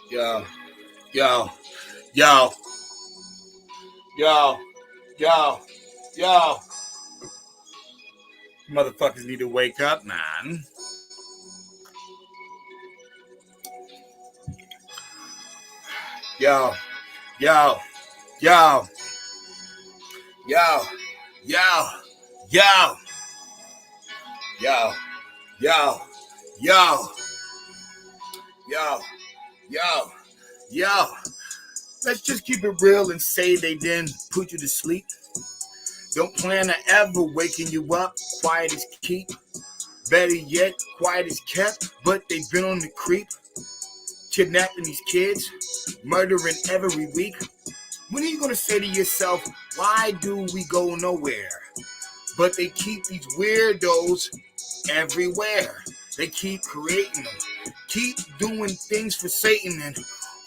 Yo, yo, yo, yo, yo, yo. Motherfuckers need to wake up, man. Yo, yo, yo, yo, yo, yo, yo, yo, yo, yo, yo, yo. Let's just keep it real and say they didn't put you to sleep. Don't plan to ever waking you up. Quiet as keep. Better yet, quiet as kept. But they've been on the creep. Kidnapping these kids. Murdering every week. When are you going to say to yourself, why do we go nowhere? But they keep these weirdos everywhere. They keep creating them. Keep doing things for Satan and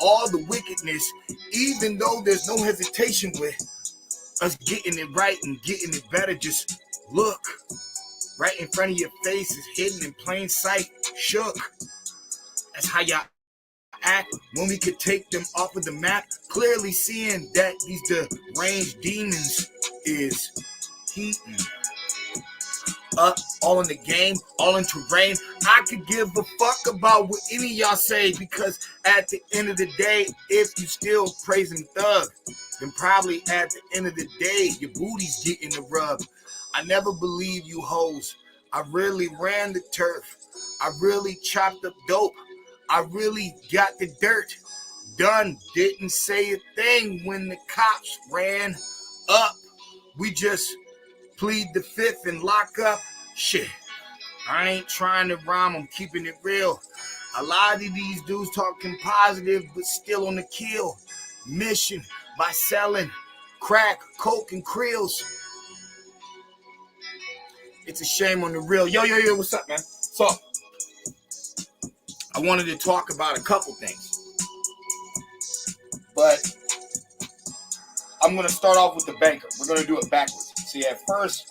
all the wickedness, even though there's no hesitation with us getting it right and getting it better. Just look. Right in front of your face is hidden in plain sight. Shook. That's how y'all act when we could take them off of the map. Clearly seeing that these deranged demons is heating up, all in the game, all in terrain. I could give a fuck about what any of y'all say, because at the end of the day, if you still praising Thug, then probably at the end of the day, your booty's getting the rub. I never believe you hoes. I really ran the turf. I really chopped up dope. I really got the dirt done. Didn't say a thing when the cops ran up. We just plead the fifth and lock up. Shit, I ain't trying to rhyme, I'm keeping it real. A lot of these dudes talking positive, but still on the kill mission by selling crack, coke, and krills. It's a shame on the real. Yo, what's up, man? So, I wanted to talk about a couple things, but I'm going to start off with the banker. We're going to do it backwards. See, at first,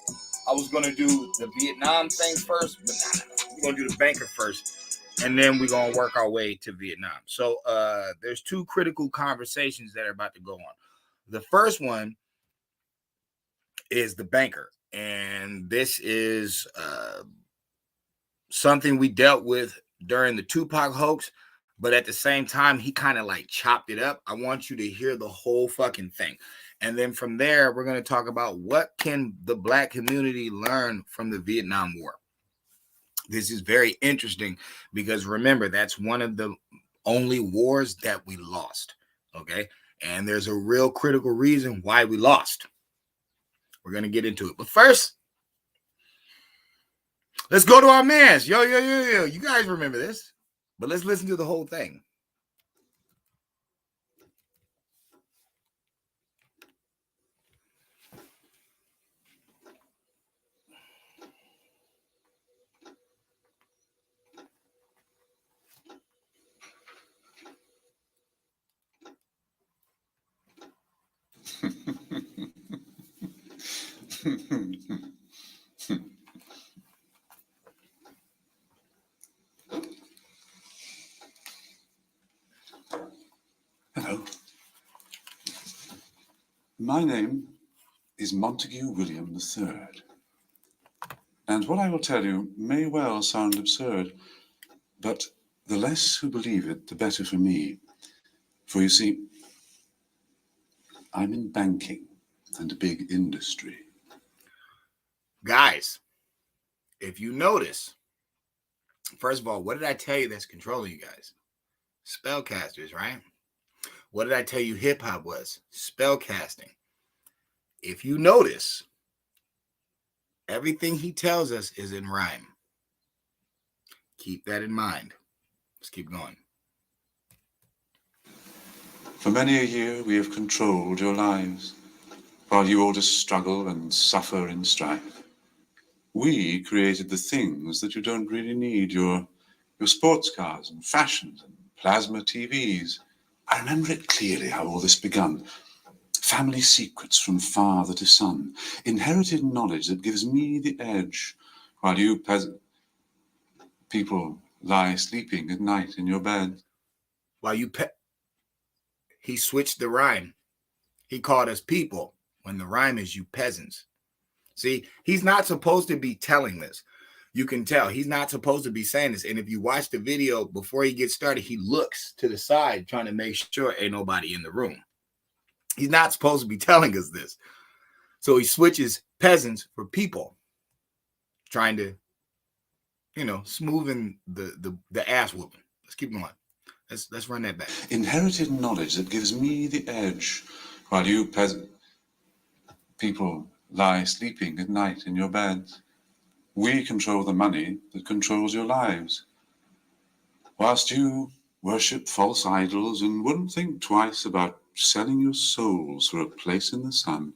I was going to do the Vietnam thing first, but nah. We're going to do the banker first, and then we're going to work our way to Vietnam. So there's two critical conversations that are about to go on. The first one is the banker, and this is something we dealt with during the Tupac hoax, but at the same time, he kind of like chopped it up. I want you to hear the whole fucking thing. And then from there, we're going to talk about what can the Black community learn from the Vietnam War. This is very interesting because remember, that's one of the only wars that we lost. Okay. And there's a real critical reason why we lost. We're going to get into it. But first, let's go to our mans. Yo. You guys remember this, but let's listen to the whole thing. Hello. My name is Montague William III. And what I will tell you may well sound absurd, but the less who believe it, the better for me. For you see, I'm in banking and a big industry. Guys, if you notice, first of all, what did I tell you that's controlling you guys? Spellcasters, right? What did I tell you hip hop was? Spellcasting. If you notice, everything he tells us is in rhyme. Keep that in mind. Let's keep going. For many a year we have controlled your lives, while you all just struggle and suffer in strife. We created the things that you don't really need, your sports cars and fashions and plasma TVs. I remember it clearly how all this begun. Family secrets from father to son, inherited knowledge that gives me the edge, while you people lie sleeping at night in your bed. While you he switched the rhyme. He called us people when the rhyme is you peasants. See, he's not supposed to be telling this. You can tell he's not supposed to be saying this. And if you watch the video before he gets started, he looks to the side trying to make sure ain't nobody in the room. He's not supposed to be telling us this. So he switches peasants for people, trying to, smoothen the ass whooping. Let's keep going. Let's run that back. Inherited knowledge that gives me the edge, while you peasant people lie sleeping at night in your beds. We control the money that controls your lives, whilst you worship false idols and wouldn't think twice about selling your souls for a place in the sun.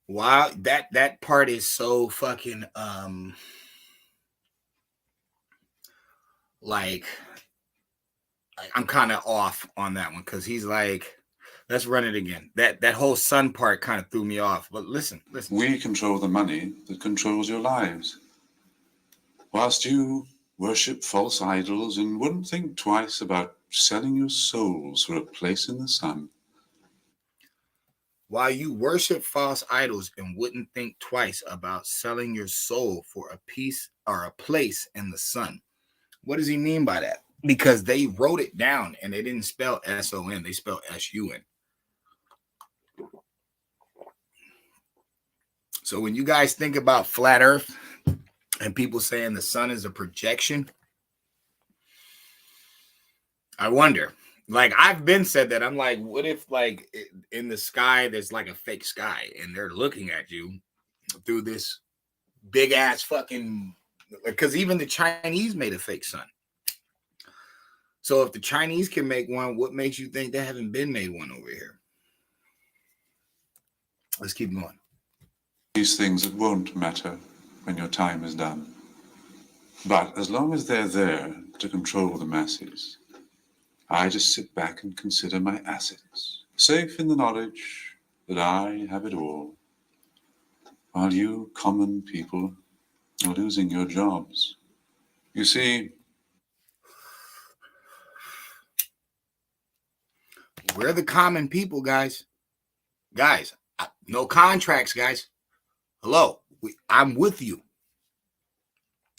Wow, that part is so fucking like I'm kind of off on that one, because he's like, let's run it again. That whole sun part kind of threw me off. But listen. We control the money that controls your lives, whilst you worship false idols and wouldn't think twice about selling your souls for a place in the sun. While you worship false idols and wouldn't think twice about selling your soul for a piece or a place in the sun. What does he mean by that? Because they wrote it down and they didn't spell S-O-N, they spelled S-U-N. So when you guys think about flat earth and people saying the sun is a projection, I wonder, like I've been said that, I'm like, what if like in the sky, there's like a fake sky and they're looking at you through this big ass fucking, because even the Chinese made a fake sun. So if the Chinese can make one, what makes you think they haven't been made one over here? Let's keep going. These things that won't matter when your time is done. But as long as they're there to control the masses, I just sit back and consider my assets, safe in the knowledge that I have it all, while you common people are losing your jobs. You see, we're the common people, guys. Guys, no contracts, guys. Hello, I'm with you.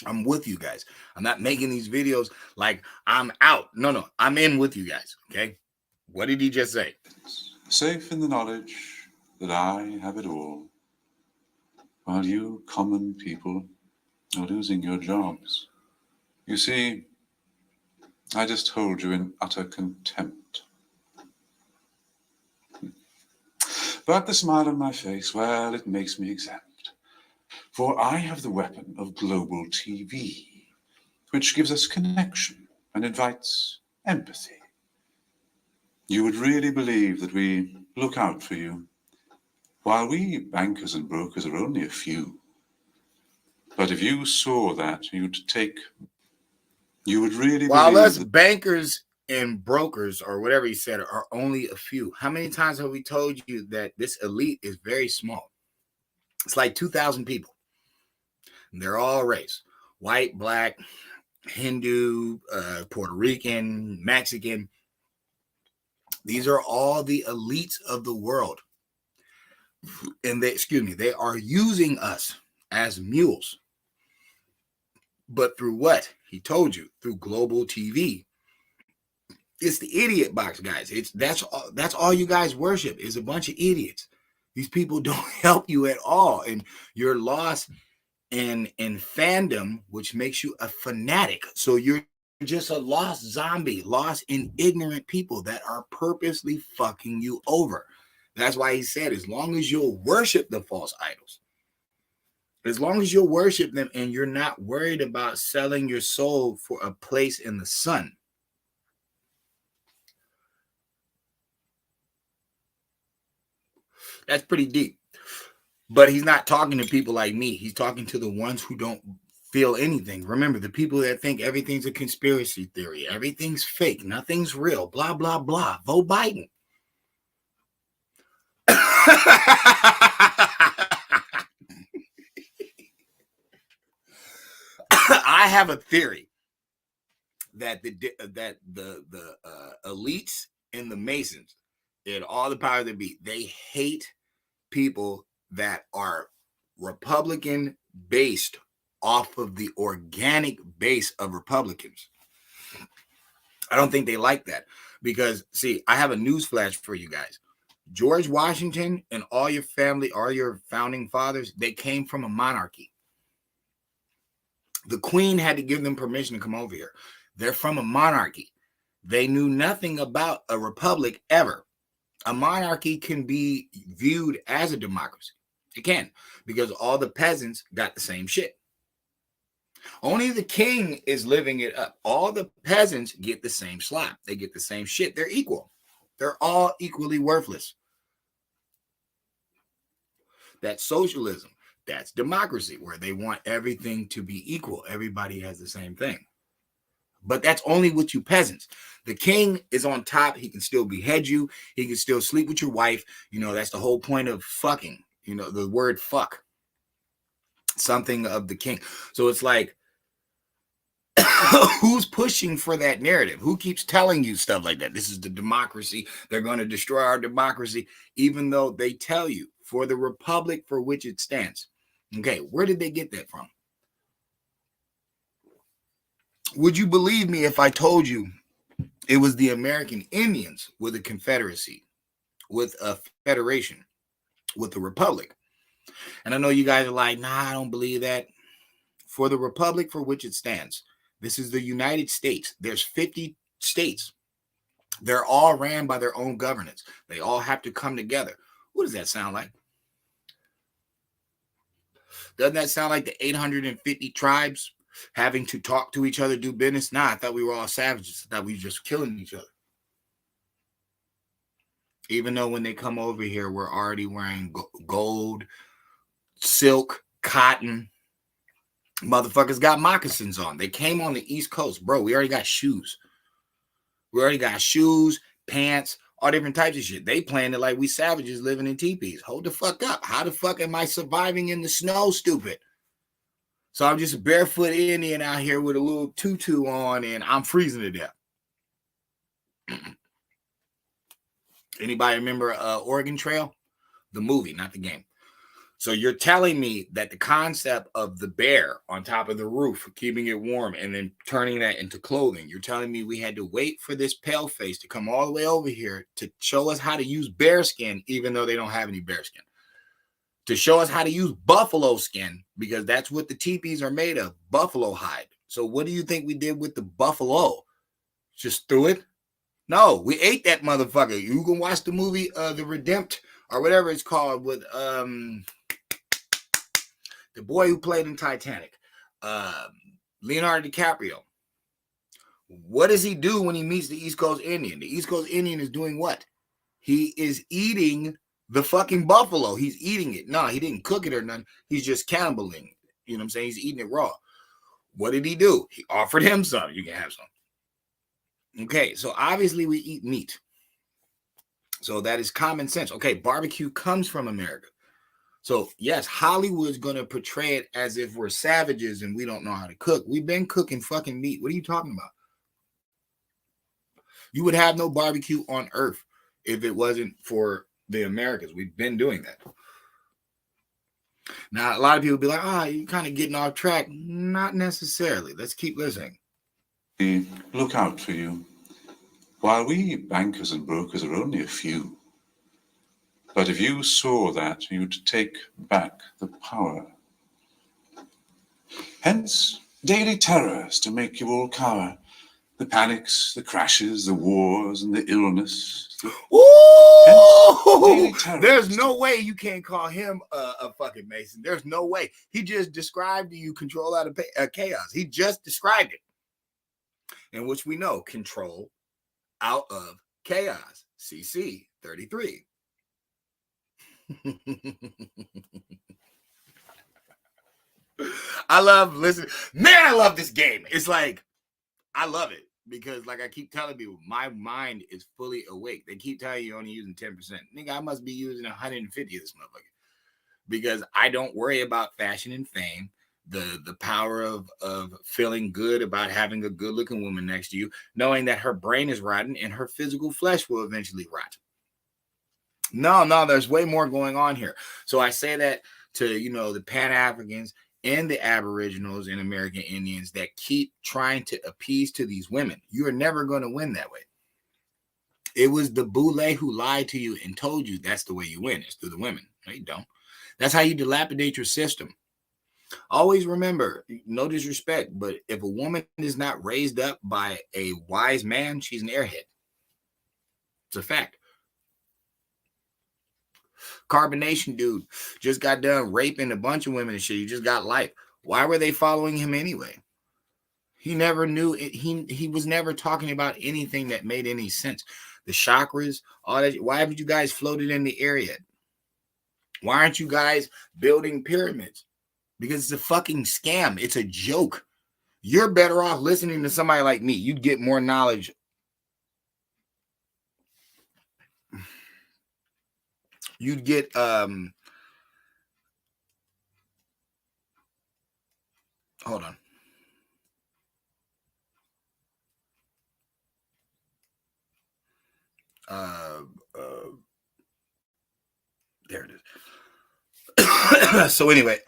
I'm with you guys. I'm not making these videos like I'm out. No, I'm in with you guys, okay? What did he just say? Safe in the knowledge that I have it all, while you common people are losing your jobs. You see, I just hold you in utter contempt. But the smile on my face, well, it makes me exempt. For I have the weapon of global TV, which gives us connection and invites empathy. You would really believe that we look out for you, while we bankers and brokers are only a few. But if you saw that, you would really While believe us that bankers and brokers, or whatever he said, are only a few. How many times have we told you that this elite is very small? It's like 2,000 people. They're all race: white, black, Hindu, Puerto Rican, Mexican. These are all the elites of the world. And they are using us as mules. But through what? He told you, through global TV. It's the idiot box, guys. That's all you guys worship, is a bunch of idiots. These people don't help you at all, and you're lost in fandom, which makes you a fanatic. So you're just a lost zombie, lost in ignorant people that are purposely fucking you over. That's why he said, as long as you'll worship the false idols, as long as you'll worship them and you're not worried about selling your soul for a place in the sun. That's pretty deep. But he's not talking to people like me. He's talking to the ones who don't feel anything. Remember, the people that think everything's a conspiracy theory, everything's fake, nothing's real, blah, blah, blah. Vote Biden. I have a theory that the elites and the Masons and all the power that be, they hate people that are Republican based off of the organic base of Republicans. I don't think they like that because, see, I have a news flash for you guys. George Washington and all your family, all your founding fathers, they came from a monarchy. The Queen had to give them permission to come over here. They're from a monarchy. They knew nothing about a republic ever. A monarchy can be viewed as a democracy. It can, because all the peasants got the same shit. Only the king is living it up. All the peasants get the same slop. They get the same shit. They're equal. They're all equally worthless. That's socialism. That's democracy, where they want everything to be equal. Everybody has the same thing. But that's only with you peasants. The king is on top. He can still behead you. He can still sleep with your wife. You know, that's the whole point of fucking. You know, the word fuck. Something of the king. So it's like, who's pushing for that narrative? Who keeps telling you stuff like that? This is the democracy. They're going to destroy our democracy, even though they tell you for the republic for which it stands. Okay, where did they get that from? Would you believe me if I told you it was the American Indians with a confederacy, with a federation, with a republic? And I know you guys are like, nah, I don't believe that. For the republic for which it stands, this is the United States. There's 50 states. They're all ran by their own governance. They all have to come together. What does that sound like? Doesn't that sound like the 850 tribes having to talk to each other, do business? Nah, I thought we were all savages. I thought we were just killing each other. Even though when they come over here, we're already wearing gold, silk, cotton. Motherfuckers got moccasins on. They came on the East Coast. Bro, we already got shoes. We already got shoes, pants, all different types of shit. They playing it like we savages living in teepees. Hold the fuck up. How the fuck am I surviving in the snow, stupid? So I'm just a barefoot Indian out here with a little tutu on and I'm freezing to death. Anybody remember Oregon Trail? The movie, not the game. So you're telling me that the concept of the bear on top of the roof, keeping it warm and then turning that into clothing, you're telling me we had to wait for this pale face to come all the way over here to show us how to use bear skin, even though they don't have any bear skin, to show us how to use buffalo skin, because that's what the teepees are made of, buffalo hide. So what do you think we did with the buffalo? Just threw it? No, we ate that motherfucker. You can watch the movie The Redempt or whatever it's called with the boy who played in Titanic, Leonardo DiCaprio. What does he do when he meets the East Coast Indian? The East Coast Indian is doing what? He is eating the fucking buffalo. He's eating it. No, he didn't cook it or nothing. He's just cannibaling. You know what I'm saying? He's eating it raw. What did he do? He offered him some. You can have some. Okay, so obviously we eat meat. So that is common sense. Okay, barbecue comes from America. So yes, Hollywood's going to portray it as if we're savages and we don't know how to cook. We've been cooking fucking meat. What are you talking about? You would have no barbecue on earth if it wasn't for the Americans. We've been doing that. Now, a lot of people be like, you're kind of getting off track. Not necessarily. Let's keep listening. We look out for you, while we bankers and brokers are only a few. But if you saw that, you'd take back the power. Hence, daily terrors to make you all cower. The panics, the crashes, the wars, and the illness. Ooh! There's no way you can't call him a fucking Mason. There's no way. He just described to you control out of chaos. He just described it. In which we know control out of chaos. CC 33. I love this game. It's like, I love it because, like I keep telling people, my mind is fully awake. They keep telling you you're only using 10%. Nigga, I must be using 150 of this motherfucker because I don't worry about fashion and fame the power of feeling good about having a good looking woman next to you, knowing that her brain is rotten and her physical flesh will eventually rot. No, there's way more going on here. So I say that to, the Pan-Africans and the Aboriginals and American Indians that keep trying to appease to these women. You are never going to win that way. It was the Boule who lied to you and told you that's the way you win. It's through the women. No, you don't. That's how you dilapidate your system. Always remember, no disrespect, but if a woman is not raised up by a wise man, she's an airhead. It's a fact. Carbonation dude just got done raping a bunch of women and shit. He just got life. Why were they following him anyway? He never knew it. He was never talking about anything that made any sense. The chakras, all that. Why haven't you guys floated in the air yet? Why aren't you guys building pyramids? Because it's a fucking scam. It's a joke. You're better off listening to somebody like me. You'd get more knowledge. You'd get hold on. There it is. So anyway,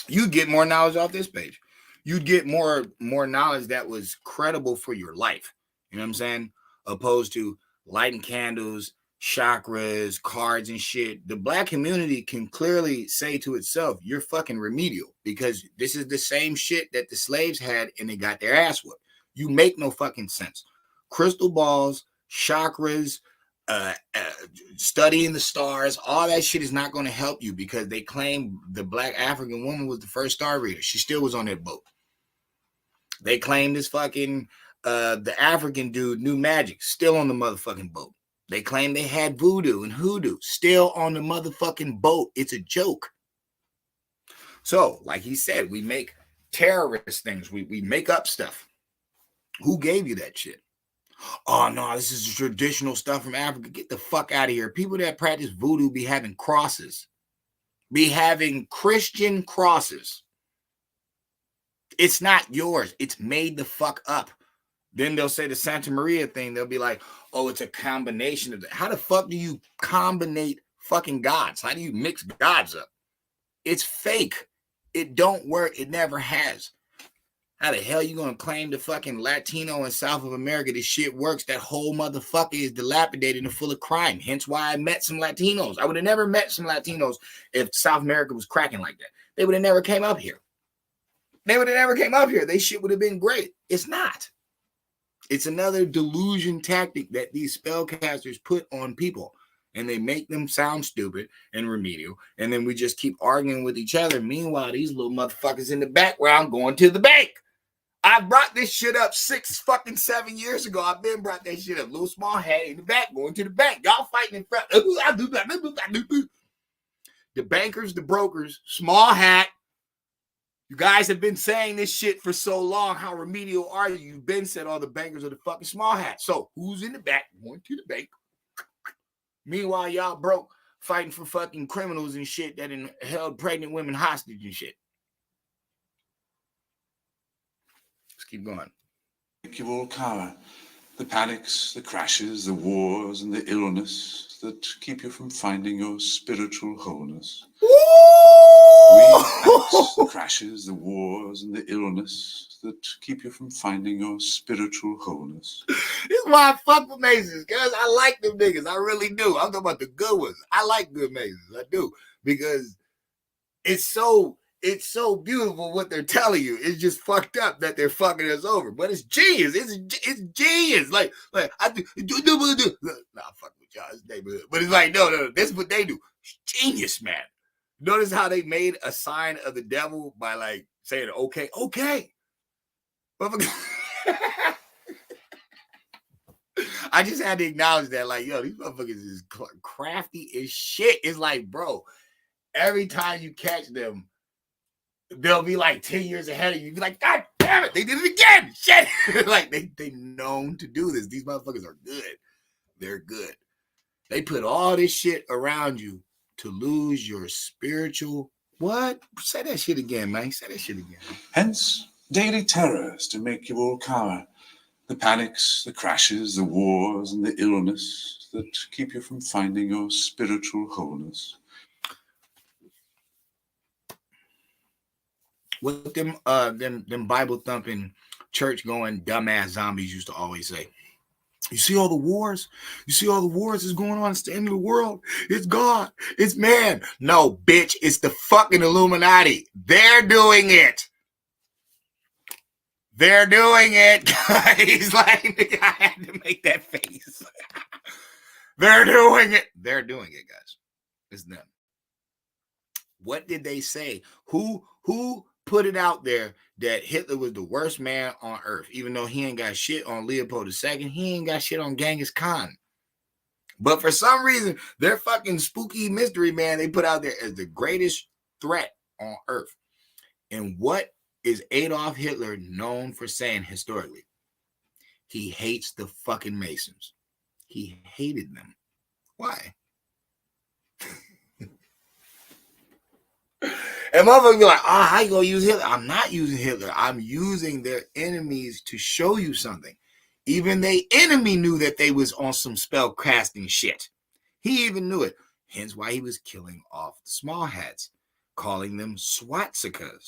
you'd get more knowledge off this page. You'd get more knowledge that was credible for your life. You know what I'm saying? Opposed to lighting candles, chakras, cards, and shit. The black community can clearly say to itself, you're fucking remedial, because this is the same shit that the slaves had and they got their ass whooped. You make no fucking sense. Crystal balls, chakras, studying the stars, all that shit is not going to help you, because they claim the black African woman was the first star reader. She still was on that boat. They claim this fucking the African dude knew magic, still on the motherfucking boat. They claim they had voodoo and hoodoo, still on the motherfucking boat. It's a joke. So, like he said, we make terrorist things. We make up stuff. Who gave you that shit? Oh, no, this is traditional stuff from Africa. Get the fuck out of here. People that practice voodoo be having crosses. Be having Christian crosses. It's not yours. It's made the fuck up. Then they'll say the Santa Maria thing. They'll be like, oh, it's a combination of that. How the fuck do you combinate fucking gods? How do you mix gods up? It's fake. It don't work. It never has. How the hell you gonna claim the fucking Latino and South of America this shit works? That whole motherfucker is dilapidated and full of crime. Hence why I met some Latinos. I would have never met some Latinos if South America was cracking like that. They would have never came up here. They shit would have been great. It's not. It's another delusion tactic that these spellcasters put on people, and they make them sound stupid and remedial, and then we just keep arguing with each other. Meanwhile, these little motherfuckers in the background going to the bank. I brought this shit up 7 years ago. I've been brought that shit up. Little small hat in the back going to the bank. Y'all fighting in front. The bankers, the brokers, small hat. You guys have been saying this shit for so long. How remedial are you? You've been said all the bankers are the fucking small hats. So who's in the back going to the bank? Meanwhile, y'all broke fighting for fucking criminals and shit that held pregnant women hostage and shit. Let's keep going. You all cower. The panics, the crashes, the wars, and the illness that keep you from finding your spiritual wholeness. The crashes, the wars, and the illness that keep you from finding your spiritual wholeness. This is why I fuck with Masons, guys. I like them niggas. I really do. I'm talking about the good ones. I like good Masons. I do. Because it's so beautiful what they're telling you. It's just fucked up that they're fucking us over. But it's genius. It's genius. Like I do. Nah, fuck with y'all. It's neighborhood. But it's like, no. This is what they do. It's genius, man. Notice how they made a sign of the devil by like saying, okay. I just had to acknowledge that, like, yo, these motherfuckers is crafty as shit. It's like, bro, every time you catch them, they'll be like 10 years ahead of you. You'll be like, God damn it, they did it again. Shit. Like, they known to do this. These motherfuckers are good. They're good. They put all this shit around you to lose your spiritual What? Say that shit again, man. Say that shit again. Hence, daily terrors to make you all cower. The panics, the crashes, the wars, and the illness that keep you from finding your spiritual wholeness. What them Bible thumping, church going dumbass zombies used to always say. You see all the wars? You see all the wars that's going on? It's the end of the world. It's God. It's man. No, bitch. It's the fucking Illuminati. They're doing it. They're doing it. He's like, I had to make that face. They're doing it. They're doing it, guys. It's them. What did they say? Who put it out there that Hitler was the worst man on earth, even though he ain't got shit on Leopold II, he ain't got shit on Genghis Khan. But for some reason, their fucking spooky mystery man they put out there as the greatest threat on earth. And what is Adolf Hitler known for saying historically? He hates the fucking Masons. He hated them. Why? And motherfuckers be like, oh, how you gonna use Hitler? I'm not using Hitler. I'm using their enemies to show you something. Even their enemy knew that they was on some spell casting shit. He even knew it. Hence why he was killing off the small hats, calling them swastikas.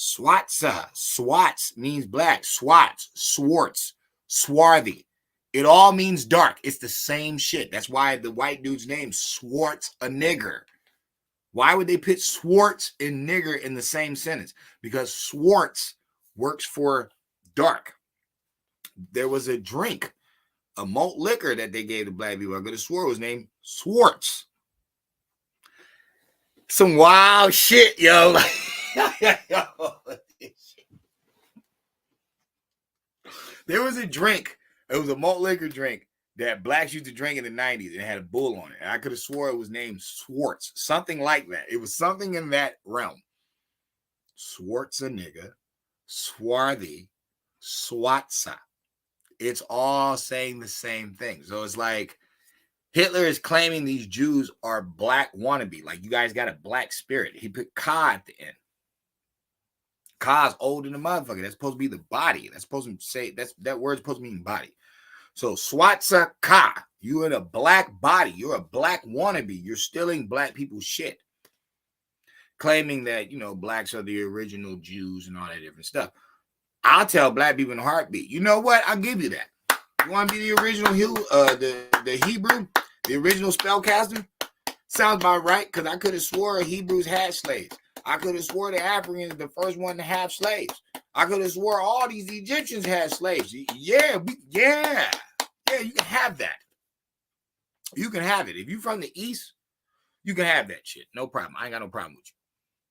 Swats means black. Swats, Swartz, swarthy. It all means dark. It's the same shit. That's why the white dude's name, Swartz a nigger. Why would they put Swartz and nigger in the same sentence? Because Swartz works for dark. There was a drink, a malt liquor that they gave to black people. I could have swore it was named Swartz. Some wild shit, yo. There was a drink. It was a malt liquor drink that blacks used to drink in the 90s. It had a bull on it. And I could have swore it was named Swartz. Something like that. It was something in that realm. Swartz a nigga. Swarthy. Swatza. It's all saying the same thing. So it's like Hitler is claiming these Jews are black wannabe. Like you guys got a black spirit. He put Ka at the end. Ka's old in the motherfucker. That's supposed to be the body. That's supposed to say that word's supposed to mean body. So Swatza Ka, you're in a black body. You're a black wannabe. You're stealing black people's shit. Claiming that, you know, blacks are the original Jews and all that different stuff. I'll tell black people in a heartbeat. You know what? I'll give you that. You want to be the original the Hebrew, the original spellcaster? Sounds about right, because I could have swore Hebrews had slaves. I could have swore the Africans the first one to have slaves. I could have swore all these Egyptians had slaves. Yeah, you can have that. You can have it. If you're from the East, you can have that shit. No problem. I ain't got no problem with you.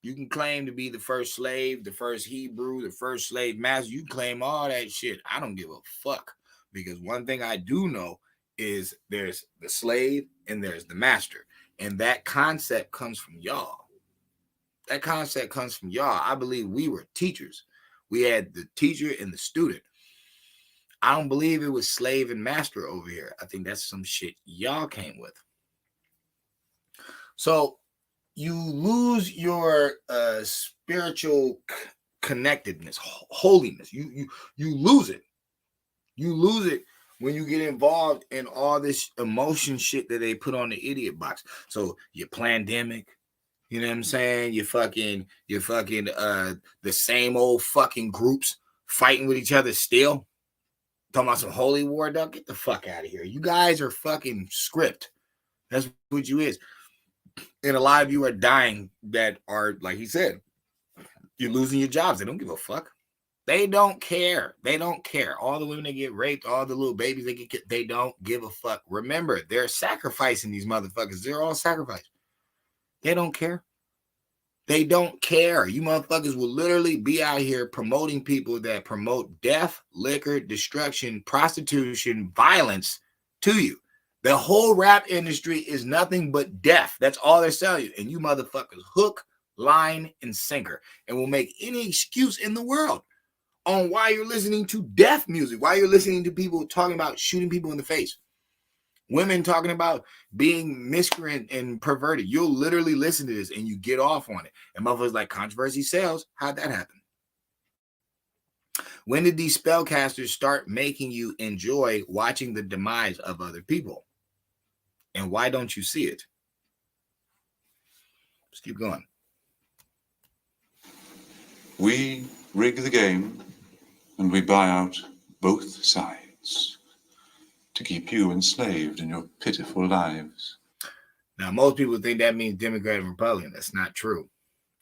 You can claim to be the first slave, the first Hebrew, the first slave master. You can claim all that shit. I don't give a fuck. Because one thing I do know is there's the slave and there's the master. And that concept comes from y'all. That concept comes from y'all. I believe we were teachers. We had the teacher and the student. I don't believe it was slave and master over here. I think that's some shit y'all came with. So you lose your spiritual connectedness, holiness. You lose it. You lose it when you get involved in all this emotion shit that they put on the idiot box. So your pandemic, you know what I'm saying? You're fucking the same old fucking groups fighting with each other still. Talking about some holy war, dog. Get the fuck out of here. You guys are fucking script. That's what you is. And a lot of you are dying that are, like he said, you're losing your jobs. They don't give a fuck. They don't care. They don't care. All the women that get raped, all the little babies they get, they don't give a fuck. Remember, they're sacrificing these motherfuckers. They're all sacrificed. They don't care. They don't care. You motherfuckers will literally be out here promoting people that promote death, liquor, destruction, prostitution, violence to you. The whole rap industry is nothing but death. That's all they're selling you. And you motherfuckers hook, line, and sinker. And will make any excuse in the world on why you're listening to death music, why you're listening to people talking about shooting people in the face. Women talking about being miscreant and perverted. You'll literally listen to this and you get off on it. And motherfuckers like, controversy sells. How'd that happen? When did these spellcasters start making you enjoy watching the demise of other people? And why don't you see it? Let's keep going. We rig the game and we buy out both sides to keep you enslaved in your pitiful lives. Now, most people think that means Democrat and Republican. That's not true.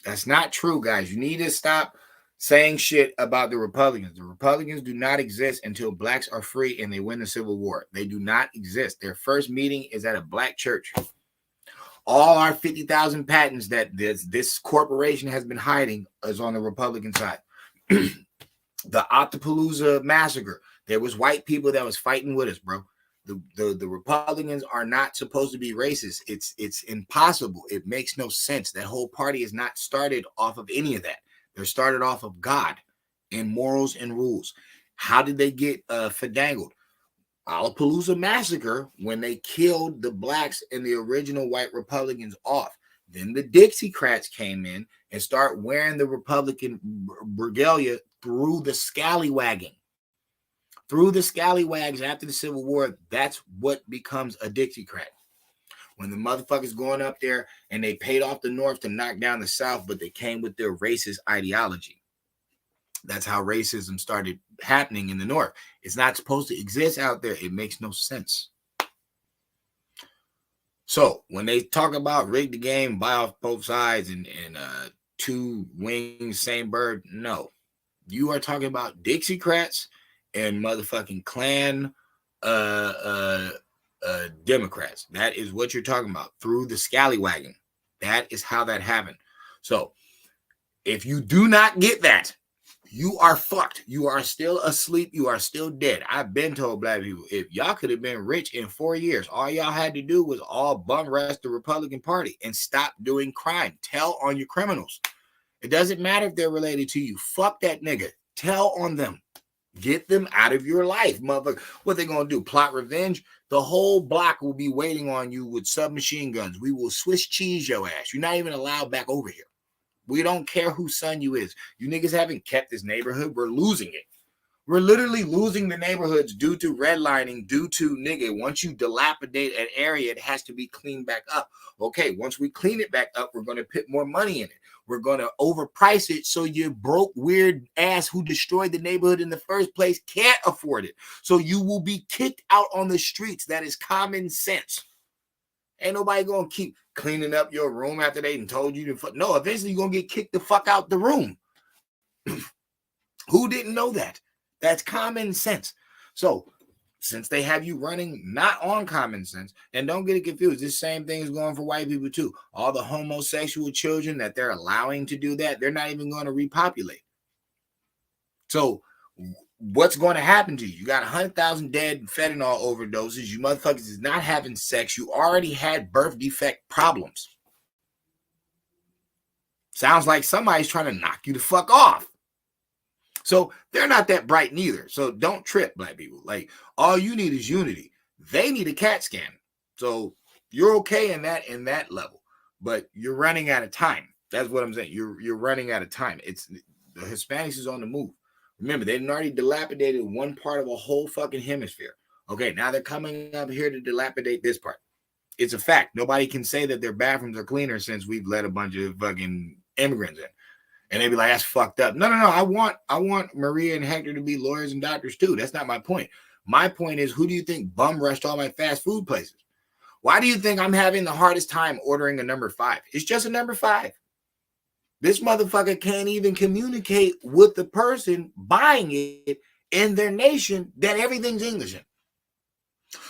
That's not true, guys. You need to stop saying shit about the Republicans. The Republicans do not exist until blacks are free and they win the Civil War. They do not exist. Their first meeting is at a black church. All our 50,000 patents that this corporation has been hiding is on the Republican side. The Ottapalooza massacre, there was white people that was fighting with us, bro. The Republicans are not supposed to be racist. It's impossible. It makes no sense. That whole party is not started off of any of that. They're started off of God and morals and rules. How did they get finagled? Ottapalooza massacre, when they killed the blacks and the original white Republicans off. Then the Dixiecrats came in and start wearing the Republican regalia through the scallywagging. Through the scallywags after the Civil War, that's what becomes a Dixiecrat. When the motherfuckers going up there and they paid off the North to knock down the South, but they came with their racist ideology. That's how racism started happening in the North. It's not supposed to exist out there. It makes no sense. So when they talk about rig the game, buy off both sides, and two wings, same bird, no. You are talking about Dixiecrats and motherfucking Klan Democrats. That is what you're talking about through the scallywagging. That is how that happened. So if you do not get that, you are fucked. You are still asleep. You are still dead. I've been told black people, if y'all could have been rich in 4 years, all y'all had to do was all bum rest the Republican Party and stop doing crime. Tell on your criminals. It doesn't matter if they're related to you. Fuck that nigga. Tell on them. Get them out of your life, motherfucker. What they gonna do? Plot revenge? The whole block will be waiting on you with submachine guns. We will Swiss cheese your ass. You're not even allowed back over here. We don't care whose son you is. You niggas haven't kept this neighborhood. We're losing it. We're literally losing the neighborhoods due to redlining, due to, nigga, once you dilapidate an area, it has to be cleaned back up. Okay, once we clean it back up, we're going to put more money in it. We're going to overprice it so your broke, weird ass who destroyed the neighborhood in the first place can't afford it. So you will be kicked out on the streets. That is common sense. Ain't nobody going to keep cleaning up your room after they done told you to. No, eventually you're going to get kicked the fuck out the room. Who didn't know that? That's common sense. So since they have you running not on common sense, and don't get it confused, this same thing is going for white people too. All the homosexual children that they're allowing to do that, they're not even going to repopulate. So what's going to happen to you? You got 100,000 dead fentanyl overdoses. You motherfuckers is not having sex. You already had birth defect problems. Sounds like somebody's trying to knock you the fuck off. So they're not that bright neither. So don't trip, black people. Like, all you need is unity. They need a CAT scan. So you're okay in that level, but you're running out of time. That's what I'm saying. You're running out of time. It's the Hispanics is on the move. Remember, they'd already dilapidated one part of a whole fucking hemisphere. Okay, now they're coming up here to dilapidate this part. It's a fact. Nobody can say that their bathrooms are cleaner since we've let a bunch of fucking immigrants in. And they'd be like, that's fucked up. No. I want Maria and Hector to be lawyers and doctors too. That's not my point. My point is, who do you think bum rushed all my fast food places? Why do you think I'm having the hardest time ordering a number 5? It's just a number 5. This motherfucker can't even communicate with the person buying it in their nation that everything's English in.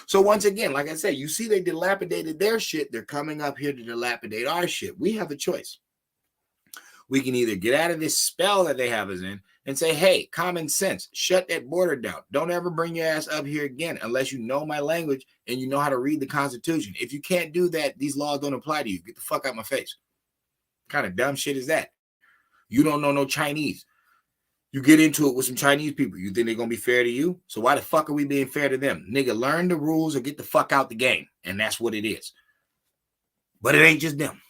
So once again, like I said, you see they dilapidated their shit. They're coming up here to dilapidate our shit. We have a choice. We can either get out of this spell that they have us in and say, hey, common sense, shut that border down. Don't ever bring your ass up here again unless you know my language and you know how to read the Constitution. If you can't do that, these laws don't apply to you. Get the fuck out of my face. What kind of dumb shit is that? You don't know no Chinese. You get into it with some Chinese people. You think they're going to be fair to you? So why the fuck are we being fair to them? Nigga, learn the rules or get the fuck out the game. And that's what it is. But it ain't just them.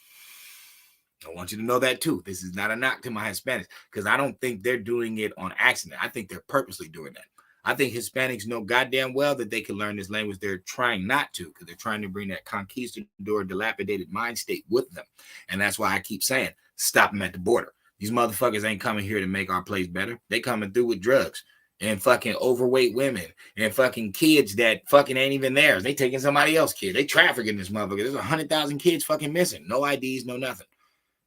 I want you to know that too. This is not a knock to my Hispanics because I don't think they're doing it on accident. I think they're purposely doing that. I think Hispanics know goddamn well that they can learn this language. They're trying not to because they're trying to bring that conquistador, dilapidated mind state with them. And that's why I keep saying, stop them at the border. These motherfuckers ain't coming here to make our place better. They coming through with drugs and fucking overweight women and fucking kids that fucking ain't even theirs. They taking somebody else's kid. They trafficking this motherfucker. There's 100,000 kids fucking missing. No IDs, no nothing.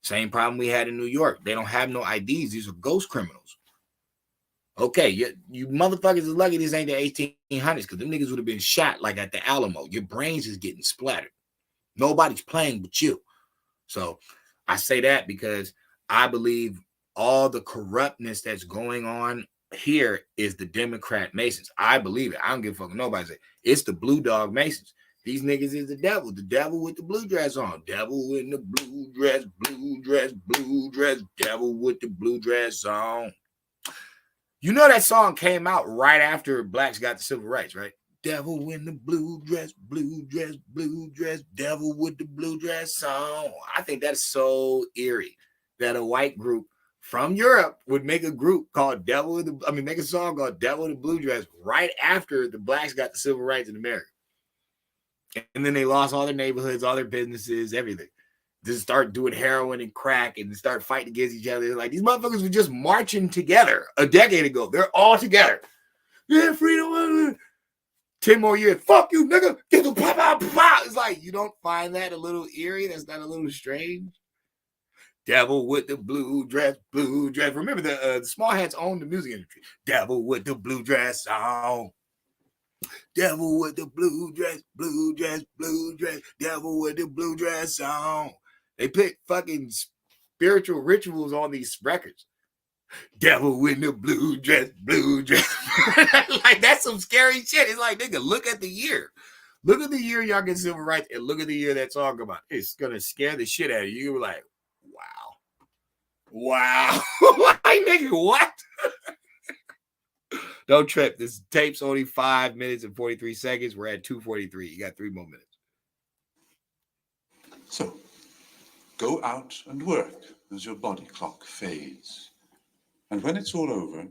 Same problem we had in New York. They don't have no IDs. These are ghost criminals. Okay, you motherfuckers is lucky this ain't the 1800s because them niggas would have been shot like at the Alamo. Your brains is getting splattered. Nobody's playing but you. So I say that because I believe all the corruptness that's going on here is the Democrat Masons. I believe it. I don't give a fuck what nobody say. It's the Blue Dog Masons. These niggas is the devil with the blue dress on. Devil in the blue dress, devil with the blue dress on. You know that song came out right after blacks got the civil rights, right? Devil in the blue dress, devil with the blue dress on. I think that's so eerie that a white group from Europe would make a group called make a song called Devil in the Blue Dress right after the blacks got the civil rights in America. And then they lost all their neighborhoods, all their businesses, everything. Just start doing heroin and crack and start fighting against each other. Like these motherfuckers were just marching together a decade ago. They're all together. Yeah, freedom. 10 more years. Fuck you, nigga. Get the pop out. It's like you don't find that a little eerie. That's not a little strange. Devil with the blue dress. Remember the Small Hats owned the music industry. Devil with the blue dress on. Devil with the blue dress, devil with the blue dress on. They put fucking spiritual rituals on these records. Devil with the blue dress. Like, that's some scary shit. It's like, nigga, look at the year. Look at the year y'all get civil rights and look at the year that song come out. It's going to scare the shit out of you. You're like, wow. Like, nigga, what? Don't trip. This tape's only 5 minutes and 43 seconds. We're at 2:43. You got 3 more minutes. So, go out and work as your body clock fades. And when it's all over,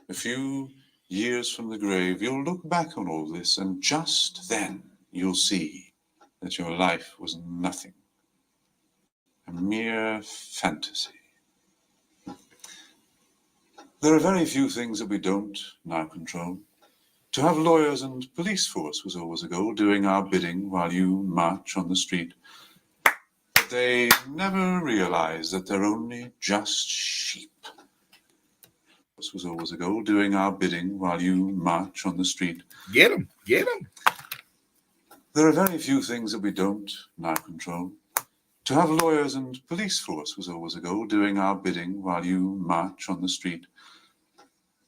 a few years from the grave, you'll look back on all this, and just then you'll see that your life was nothing. A mere fantasy. There are very few things that we don't now control. To have lawyers and police force was always a goal, doing our bidding while you march on the street. But they never realize that they're only just sheep. This was always a goal, doing our bidding while you march on the street. Get them. There are very few things that we don't now control. To have lawyers and police force was always a goal, doing our bidding while you march on the street.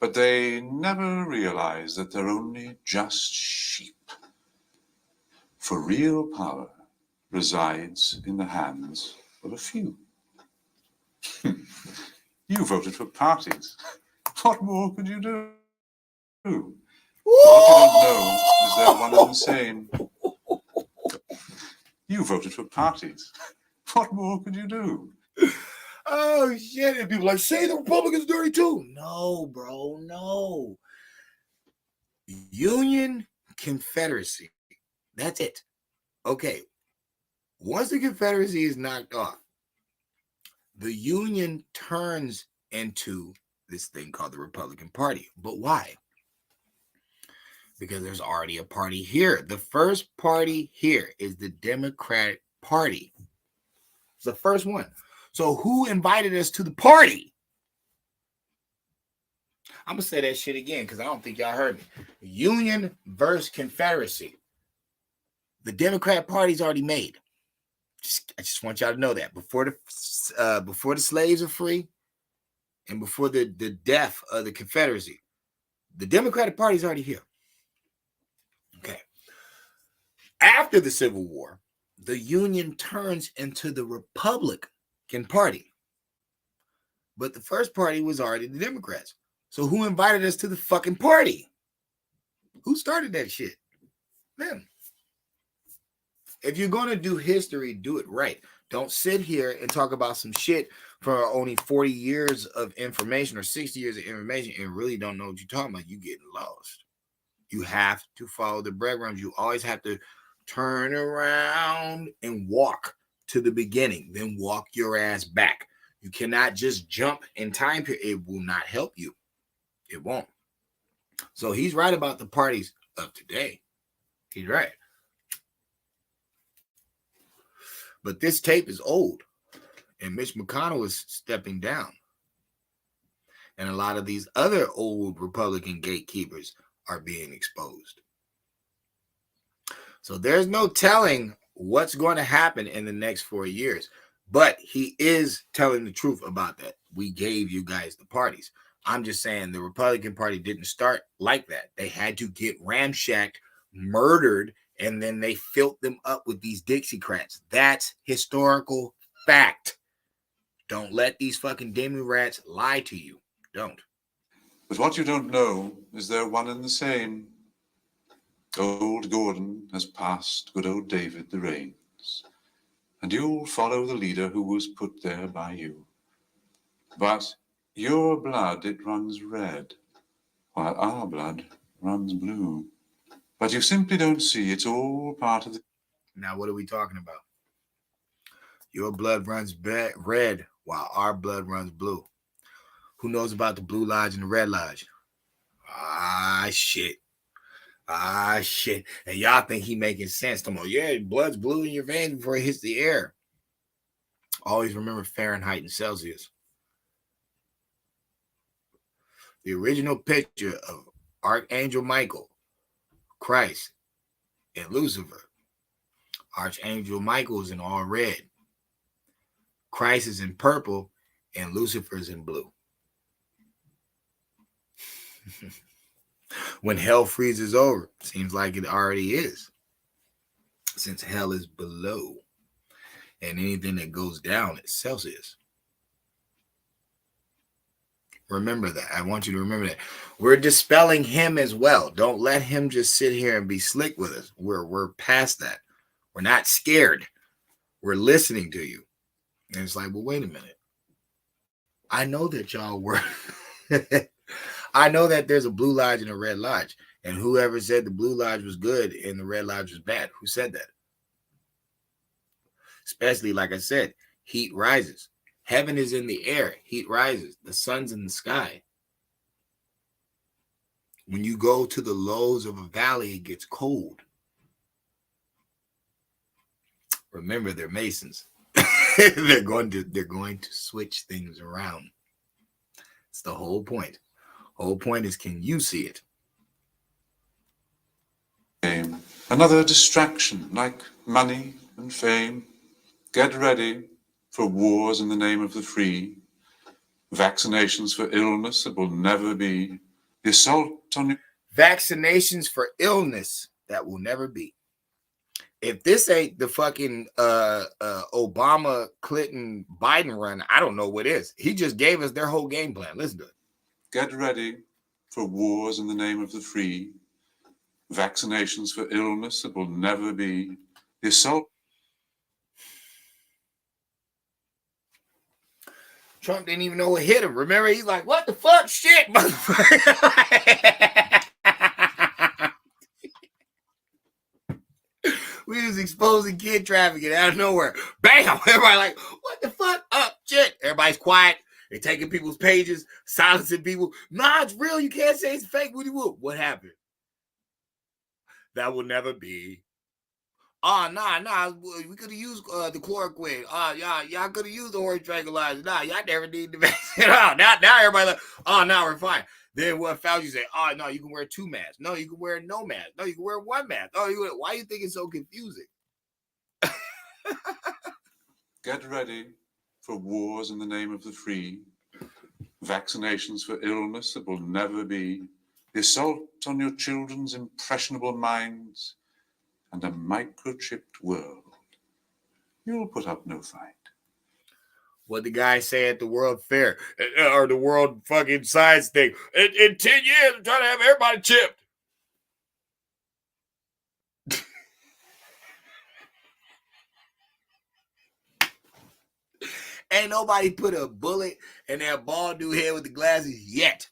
But they never realize that they're only just sheep. For real power resides in the hands of a few. You voted for parties. What more could you do? What you don't know is that one and the same. You voted for parties. What more could you do? Oh, shit. And people are like, say the Republicans dirty too. No, bro, no. Union Confederacy. That's it. Okay. Once the Confederacy is knocked off, the Union turns into this thing called the Republican Party. But why? Because there's already a party here. The first party here is the Democratic Party. It's the first one. So who invited us to the party? I'm going to say that shit again because I don't think y'all heard me. Union versus Confederacy. The Democrat Party's already made. I just want y'all to know that. Before the slaves are free and before the death of the Confederacy, the Democratic Party's already here. Okay. After the Civil War, the Union turns into the Republican Party. But the first party was already the Democrats. So who invited us to the fucking party? Who started that shit? Them. If you're going to do history, do it right. Don't sit here and talk about some shit for only 40 years of information or 60 years of information and really don't know what you're talking about. You getting lost. You have to follow the breadcrumbs. You always have to turn around and walk to the beginning, then walk your ass back. You cannot just jump in time period. It will not help you. It won't. So he's right about the parties of today. He's right. But this tape is old, and Mitch McConnell is stepping down. And a lot of these other old Republican gatekeepers are being exposed. So there's no telling what's going to happen in the next 4 years. But he is telling the truth about that. We gave you guys the parties. I'm just saying the Republican Party didn't start like that. They had to get ramshacked, murdered, and then they filled them up with these Dixiecrats. That's historical fact. Don't let these fucking demi rats lie to you. Don't. But what you don't know is they're one and the same. Old Gordon has passed good old David the reins, and you'll follow the leader who was put there by you. But your blood, it runs red, while our blood runs blue. But you simply don't see it's all part of the... Now, what are we talking about? Your blood runs red, while our blood runs blue. Who knows about the Blue Lodge and the Red Lodge? Shit. And y'all think he making sense. Come on, yeah, blood's blue in your veins before it hits the air. Always remember Fahrenheit and Celsius. The original picture of Archangel Michael, Christ, and Lucifer. Archangel Michael is in all red. Christ is in purple, and Lucifer is in blue. When hell freezes over, seems like it already is, since hell is below, and anything that goes down is Celsius. Remember that. I want you to remember that. We're dispelling him as well. Don't let him just sit here and be slick with us. We're past that. We're not scared. We're listening to you. And it's like, well, wait a minute. I know that y'all were... I know that there's a Blue Lodge and a Red Lodge. And whoever said the Blue Lodge was good and the Red Lodge was bad, who said that? Especially, like I said, heat rises. Heaven is in the air. Heat rises. The sun's in the sky. When you go to the lows of a valley, it gets cold. Remember, they're Masons. they're going to switch things around. It's the whole point. Whole point is, can you see it? Another distraction, like money and fame. Get ready for wars in the name of the free, vaccinations for illness that will never be, the assault on your... Vaccinations for illness that will never be. If this ain't the fucking Obama, Clinton, Biden run, I don't know what is. He just gave us their whole game plan. Listen to it. Get ready for wars in the name of the free, vaccinations for illness that will never be, the assault... Trump didn't even know what hit him. Remember, he's like, what the fuck? Shit, motherfucker. We was exposing kid trafficking out of nowhere. Bam! Everybody like, what the fuck? Up, shit. Everybody's quiet. They're taking people's pages, silencing people. Nah, it's real. You can't say it's fake. What happened? That will never be. Nah. We could have used the chloroquine. Y'all could have used the orange tranquilizer. Nah, y'all never need the vaccine. Now everybody like, now we're fine. Then what Fauci say? No, you can wear 2 masks. No, you can wear no mask. No, you can wear 1 mask. Why you think it's so confusing? Get ready for wars in the name of the free, vaccinations for illness that will never be, the assault on your children's impressionable minds, and a microchipped world. You'll put up no fight. What the guy say at the World Fair or the World fucking Science thing. In 10 years, I'm trying to have everybody chipped. Ain't nobody put a bullet in that bald dude head with the glasses yet.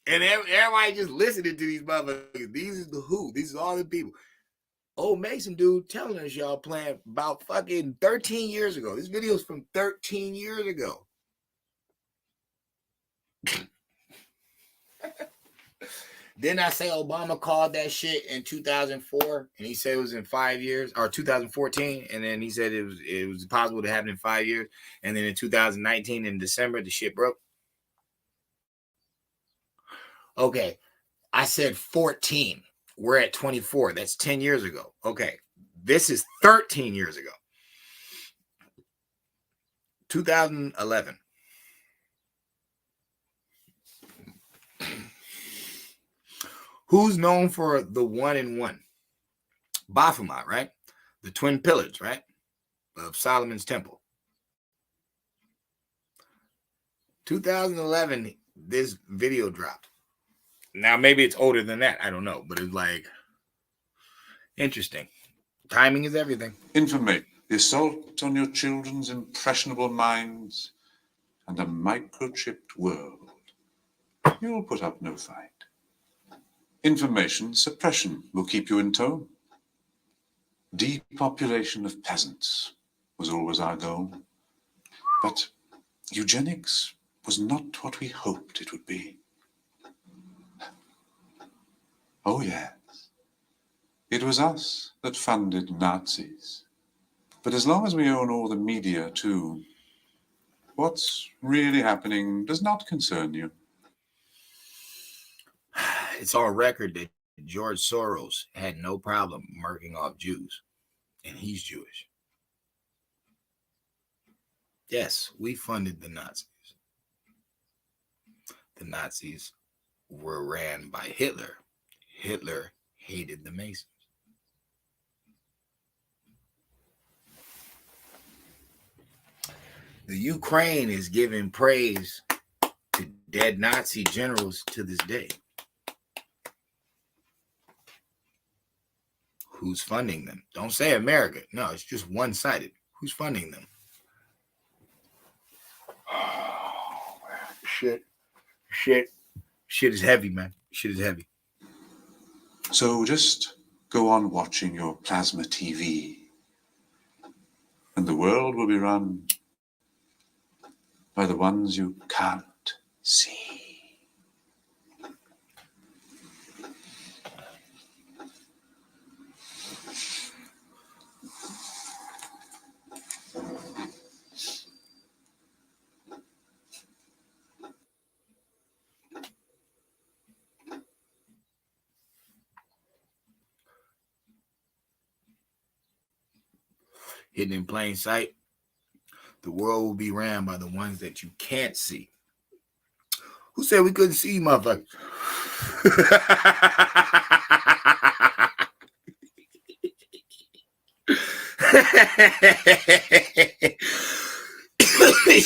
And everybody just listening to these motherfuckers. These is the who. These is all the people. Old Mason dude telling us y'all playing about fucking 13 years ago. This video is from 13 years ago. Didn't I say Obama called that shit in 2004 and he said it was in 5 years, or 2014, and then he said it was possible to happen in 5 years, and then in 2019 in December the shit broke. Okay, I said 14. We're at 24. That's 10 years ago. Okay, this is 13 years ago. 2011. Who's known for the 1-in-1? Baphomet, right? The twin pillars, right? Of Solomon's temple. 2011, this video dropped. Now, maybe it's older than that. I don't know. But it's like, interesting. Timing is everything. Information. The assault on your children's impressionable minds and a microchipped world. You'll put up no fight. Information suppression will keep you in tone. Depopulation of peasants was always our goal. But eugenics was not what we hoped it would be. Oh, yes. It was us that funded Nazis. But as long as we own all the media, too, what's really happening does not concern you. It's on record that George Soros had no problem murking off Jews, and he's Jewish. Yes, we funded the Nazis. The Nazis were ran by Hitler. Hitler hated the Masons. The Ukraine is giving praise to dead Nazi generals to this day. Who's funding them? Don't say America. No, it's just one-sided. Who's funding them? Oh, man. Shit is heavy, man. Shit is heavy. So just go on watching your plasma TV, and the world will be run by the ones you can't see. Hidden in plain sight. The world will be ran by the ones that you can't see. Who said we couldn't see, motherfuckers?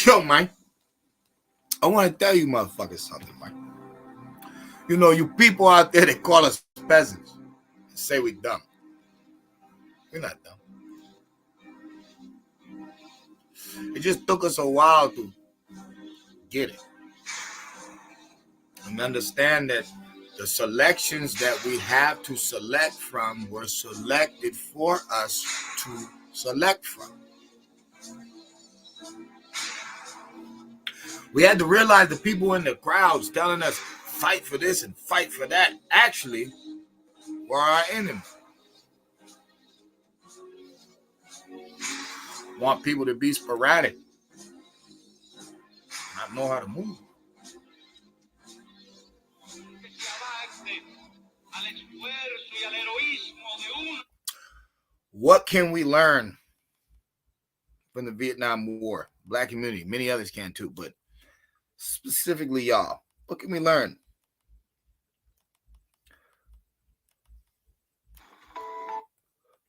Yo, man. I want to tell you motherfuckers something, man. You know, you people out there that call us peasants and say we dumb. We're not dumb. It just took us a while to get it. And understand that the selections that we have to select from were selected for us to select from. We had to realize the people in the crowds telling us fight for this and fight for that actually were our enemies. Want people to be sporadic, not know how to move. What can we learn from the Vietnam War? Black community, many others can too, but specifically y'all, what can we learn?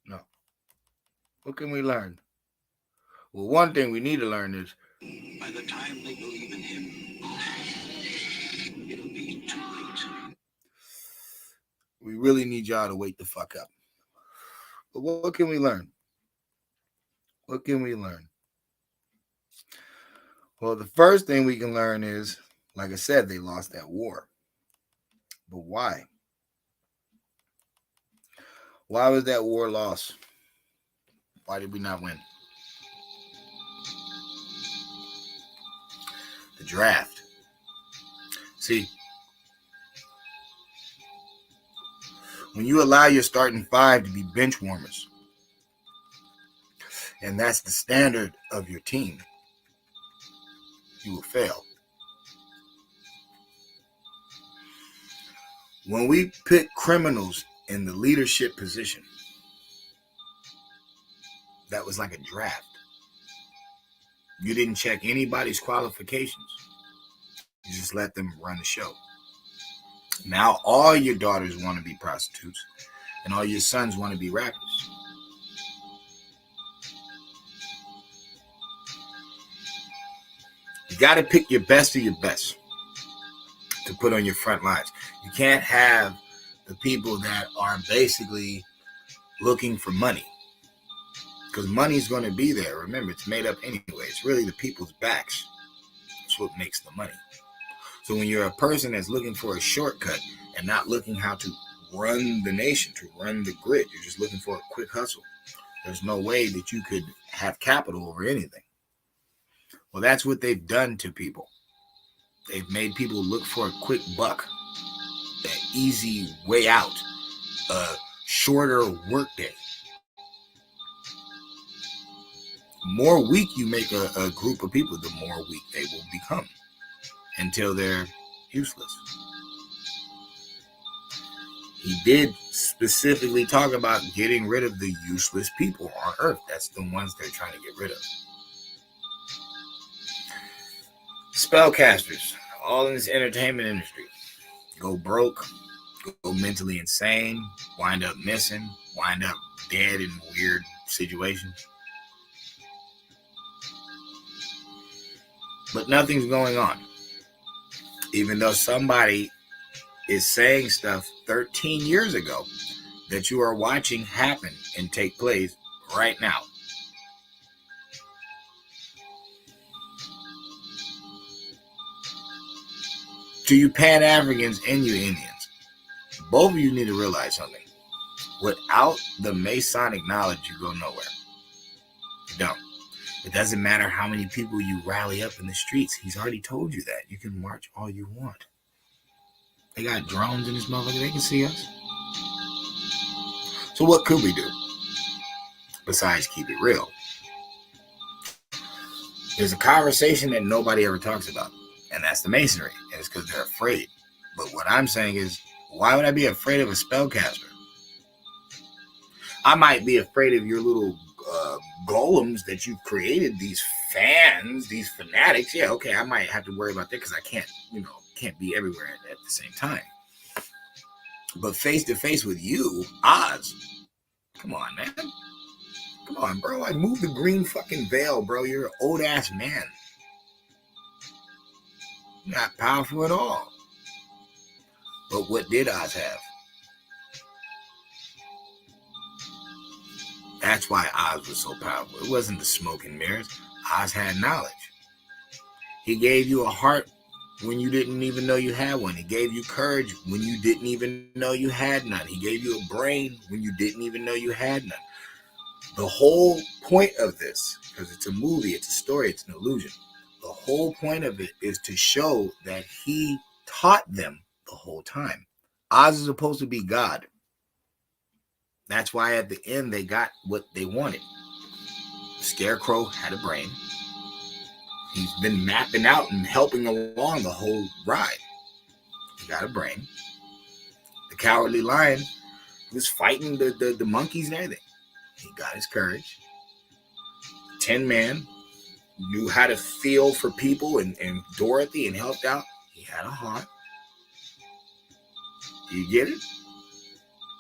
No. What can we learn? Well, one thing we need to learn is by the time they believe in him, it'll be too late. we really need y'all to wake the fuck up. But what can we learn? What can we learn? Well, the first thing we can learn is, like I said, they lost that war. But why? Why was that war lost? Why did we not win? The draft. See, when you allow your starting five to be bench warmers, and that's the standard of your team, you will fail. When we put criminals in the leadership position, that was like a draft. You didn't check anybody's qualifications. You just let them run the show. Now all your daughters want to be prostitutes, and all your sons want to be rappers. You got to pick your best of your best to put on your front lines. You can't have the people that are basically looking for money, because money's going to be there. Remember, it's made up anyway. It's really the people's backs. That's what makes the money. So when you're a person that's looking for a shortcut and not looking how to run the nation, to run the grid, you're just looking for a quick hustle. There's no way that you could have capital over anything. Well, that's what they've done to people. They've made people look for a quick buck, that easy way out, a shorter workday. More weak you make a group of people, the more weak they will become until they're useless. He did specifically talk about getting rid of the useless people on Earth. That's the ones they're trying to get rid of. Spellcasters, all in this entertainment industry, go broke, go mentally insane, wind up missing, wind up dead in weird situations. But nothing's going on. Even though somebody is saying stuff 13 years ago that you are watching happen and take place right now. To you Pan-Africans and you Indians, both of you need to realize something. Without the Masonic knowledge, you go nowhere. You don't. It doesn't matter how many people you rally up in the streets. He's already told you that. You can march all you want. They got drones in this motherfucker. They can see us. So what could we do besides keep it real? There's a conversation that nobody ever talks about, and that's the Masonry. And it's because they're afraid. But what I'm saying is, why would I be afraid of a spellcaster? I might be afraid of your little golems that you've created, these fans, these fanatics. Yeah, okay, I might have to worry about that because I can't be everywhere at the same time. But face to face with you, Oz, come on, man. Come on, bro. I moved the green fucking veil, bro. You're an old ass man. You're not powerful at all. But what did Oz have? That's why Oz was so powerful. It wasn't the smoke and mirrors. Oz had knowledge. He gave you a heart when you didn't even know you had one. He gave you courage when you didn't even know you had none. He gave you a brain when you didn't even know you had none. The whole point of this, because it's a movie, it's a story, it's an illusion. The whole point of it is to show that he taught them the whole time. Oz is supposed to be God. That's why at the end they got what they wanted. Scarecrow had a brain. He's been mapping out and helping along the whole ride. He got a brain. The Cowardly Lion was fighting the monkeys and everything. He got his courage. Tin Man knew how to feel for people and Dorothy and helped out. He had a heart. Do you get it?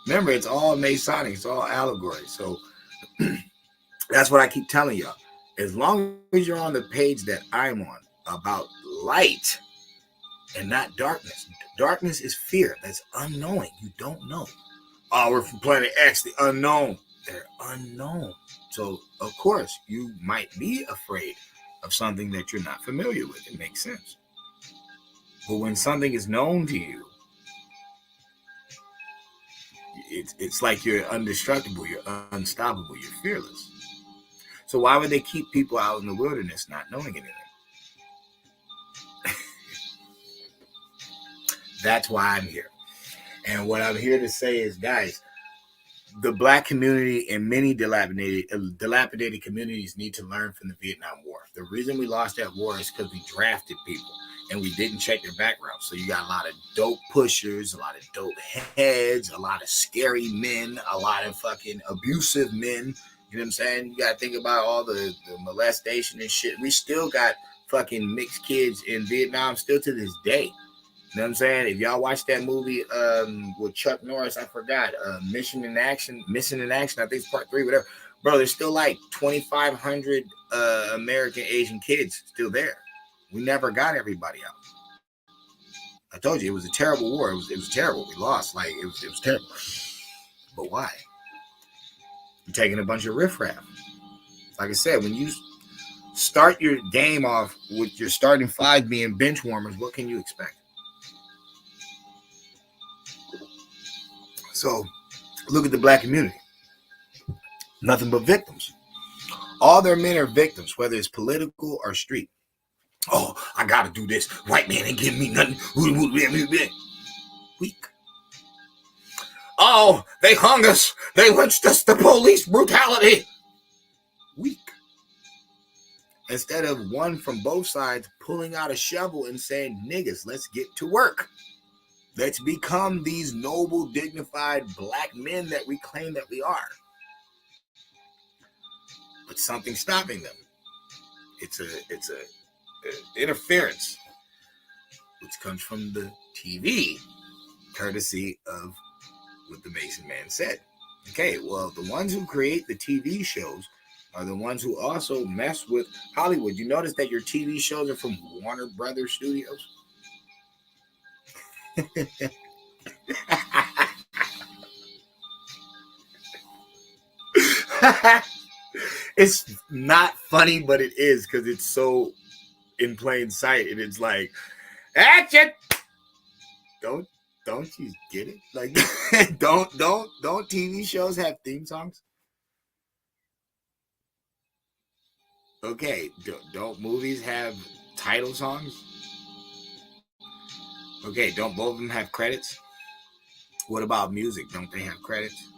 Remember, it's all Masonic. It's all allegory. So that's what I keep telling y'all. As long as you're on the page that I'm on about light and not darkness. Darkness is fear. That's unknowing. You don't know. Oh, we're from planet X, the unknown. They're unknown. So, of course, you might be afraid of something that you're not familiar with. It makes sense. But when something is known to you, it's like you're indestructible, you're unstoppable, you're fearless. So why would they keep people out in the wilderness not knowing anything? That's why I'm here. And what I'm here to say is, guys, the Black community and many dilapidated communities need to learn from the Vietnam War. The reason we lost that war is because we drafted people and we didn't check their background. So you got a lot of dope pushers, a lot of dope heads, a lot of scary men, a lot of fucking abusive men. You know what I'm saying? You got to think about all the molestation and shit. We still got fucking mixed kids in Vietnam still to this day. You know what I'm saying? If y'all watch that movie with Chuck Norris, I forgot, Missing in Action, I think it's part 3, whatever. Bro, there's still like 2,500 American Asian kids still there. We never got everybody out. I told you, it was a terrible war. It was terrible. We lost. Like, it was terrible. But why? You're taking a bunch of riffraff. Like I said, when you start your game off with your starting 5 being bench warmers, what can you expect? So, look at the Black community. Nothing but victims. All their men are victims, whether it's political or street. Oh, I gotta do this. White man ain't giving me nothing. Weak. Oh, they hung us. They lynched us. The police brutality. Weak. Instead of one from both sides pulling out a shovel and saying, niggas, let's get to work. Let's become these noble, dignified Black men that we claim that we are. But something's stopping them. It's a interference, which comes from the TV, courtesy of what the Mason Man said. Okay, well, the ones who create the TV shows are the ones who also mess with Hollywood. You notice that your TV shows are from Warner Brothers Studios? It's not funny, but it is, because it's so in plain sight, and it's like, action. Don't you get it? Like, don't TV shows have theme songs? Okay, don't movies have title songs? Okay, don't both of them have credits? What about music? Don't they have credits?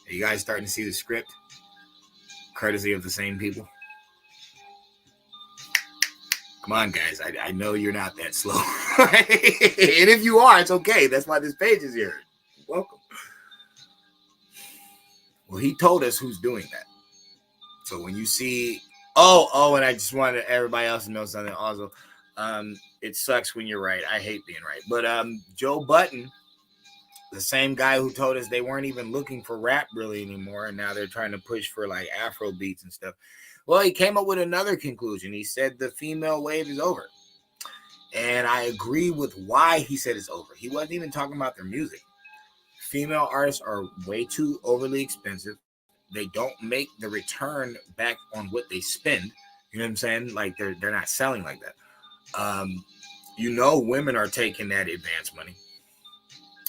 Are you guys starting to see the script? Courtesy of the same people? Come on, guys. I know you're not that slow. And if you are, it's okay. That's why this page is here. Welcome. Well, he told us who's doing that. So when you see, and I just wanted everybody else to know something also. It sucks when you're right. I hate being right. But Joe Budden, the same guy who told us they weren't even looking for rap really anymore, and now they're trying to push for like Afro beats and stuff. Well, he came up with another conclusion. He said the female wave is over. And I agree with why he said it's over. He wasn't even talking about their music. Female artists are way too overly expensive. They don't make the return back on what they spend. You know what I'm saying? Like they're not selling like that. Women are taking that advance money.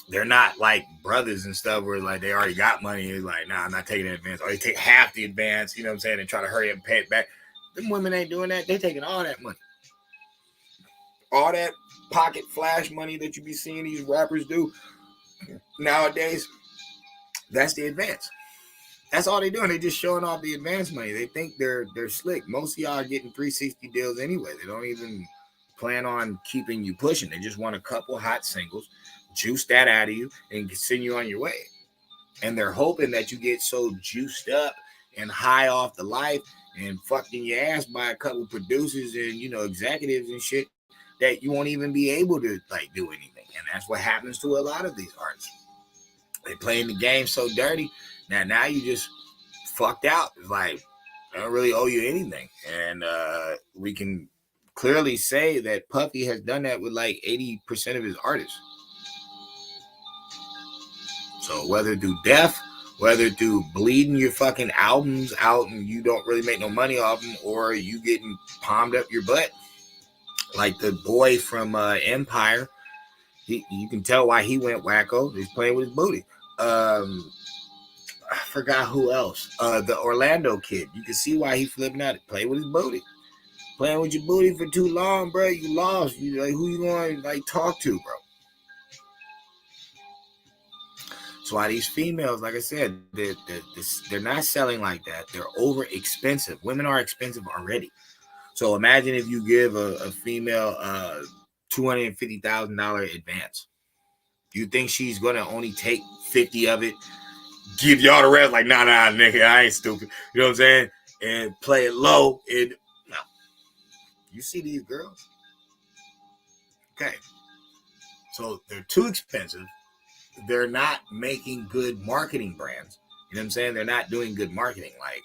They're not like brothers and stuff where like they already got money. It's like, nah, I'm not taking that advance. Or they take half the advance, you know what I'm saying, and try to hurry up and pay it back. Them women ain't doing that. They're taking all that money. All that pocket flash money that you be seeing these rappers do nowadays, that's the advance. That's all they're doing. They're just showing off the advance money. They think they're slick. Most of y'all are getting 360 deals anyway. They don't even plan on keeping you pushing. They just want a couple hot singles, juice that out of you, and send you on your way. And they're hoping that you get so juiced up and high off the life and fucking your ass by a couple producers and, executives and shit that you won't even be able to, like, do anything. And that's what happens to a lot of these artists. They playing the game so dirty. Now you just fucked out. It's like, I don't really owe you anything. And we can clearly say that Puffy has done that with like 80% of his artists. So whether through death, whether through bleeding your fucking albums out and you don't really make no money off them, or you getting palmed up your butt, like the boy from Empire, you can tell why he went wacko. He's playing with his booty. I forgot who else. The Orlando kid. You can see why he flipping out. Play with his booty. Playing with your booty for too long, bro. You lost. You like, who you going to like talk to, bro? So why these females, like I said, they're not selling like that. They're over expensive. Women are expensive already. So imagine if you give a female $250,000 advance. You think she's gonna only take 50 of it, give y'all the rest? Like, nah, nigga, I ain't stupid. You know what I'm saying? And play it low. No. You see these girls? Okay. So they're too expensive. They're not making good marketing brands. You know what I'm saying? They're not doing good marketing. Like,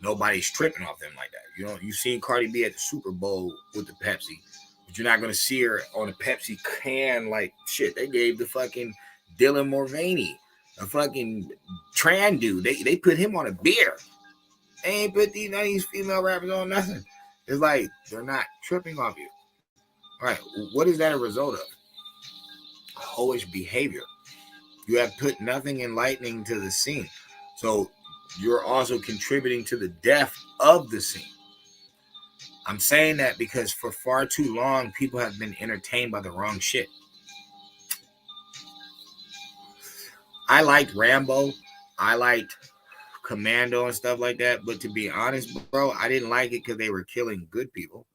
nobody's tripping off them like that. You know, you've seen Cardi B at the Super Bowl with the Pepsi, but you're not going to see her on a Pepsi can like shit. They gave the fucking Dylan Mulvaney, a fucking trans dude. They put him on a beer. They ain't put none of these female rappers on nothing. It's like they're not tripping off you. All right, what is that a result of? Hoish behavior. You have put nothing enlightening to the scene. So you're also contributing to the death of the scene. I'm saying that because for far too long, people have been entertained by the wrong shit. I liked Rambo. I liked Commando and stuff like that. But to be honest, bro, I didn't like it because they were killing good people.